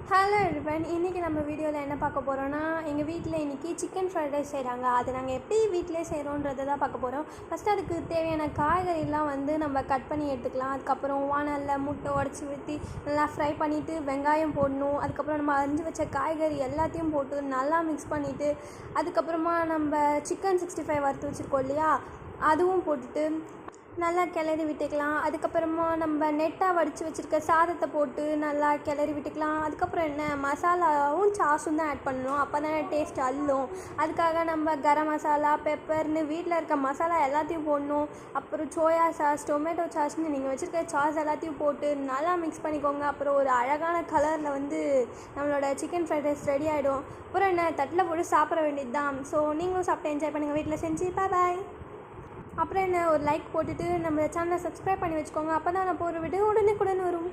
Hello everyone, இன்றைக்கி நம்ம வீடியோவில் என்ன பார்க்க போகிறோன்னா, எங்கள் வீட்டில் இன்றைக்கி சிக்கன் ஃப்ரைட் ரைஸ் செய்கிறாங்க. அது நாங்கள் எப்படி வீட்டிலே செய்கிறோன்றதை தான் பார்க்க போகிறோம். ஃபஸ்ட்டு அதுக்கு தேவையான காய்கறிலாம் நம்ம கட் பண்ணி எடுத்துக்கலாம். அதுக்கப்புறம் வானலில் முட்டை உடச்சி ஊற்றி நல்லா ஃப்ரை பண்ணிவிட்டு வெங்காயம் போடணும். அதுக்கப்புறம் நம்ம அரிஞ்சு வச்ச காய்கறி எல்லாத்தையும் போட்டு நல்லா மிக்ஸ் பண்ணிவிட்டு, அதுக்கப்புறமா நம்ம சிக்கன் 65 வறுத்து வச்சுருக்கோம் இல்லையா, அதுவும் போட்டுட்டு நல்லா கிளறி விட்டுக்கலாம். அதுக்கப்புறமா நம்ம நெட்டாக வடித்து வச்சுருக்க சாதத்தை போட்டு நல்லா கிளறி விட்டுக்கலாம். அதுக்கப்புறம் என்ன, மசாலாவும் சாஸும் தான் ஆட் பண்ணணும், அப்போ தானே டேஸ்ட் அள்ளும். அதுக்காக நம்ம கரம் மசாலா, பெப்பர்னு வீட்டில் இருக்க மசாலா எல்லாத்தையும் போடணும். அப்புறம் சோயா சாஸ், டொமேட்டோ சாஸ்னு நீங்கள் வச்சுருக்க சாஸ் எல்லாத்தையும் போட்டு நல்லா மிக்ஸ் பண்ணிக்கோங்க. அப்புறம் ஒரு அழகான கலரில் நம்மளோட சிக்கன் ஃப்ரைட் ரைஸ் ரெடி ஆகிடும். அப்புறம் என்ன, தட்டில் போட்டு சாப்பிட வேண்டியது தான். ஸோ நீங்களும் சாப்பிட்டு என்ஜாய் பண்ணுங்கள் வீட்டில் செஞ்சு. பாய். அப்புறம் என்ன, ஒரு லைக் போட்டுட்டு நம்ம சேனலை சப்ஸ்கிரைப் பண்ணி வச்சுக்கோங்க. அப்போ தான் நான் போகிற வீடியோ உடனே வரும்.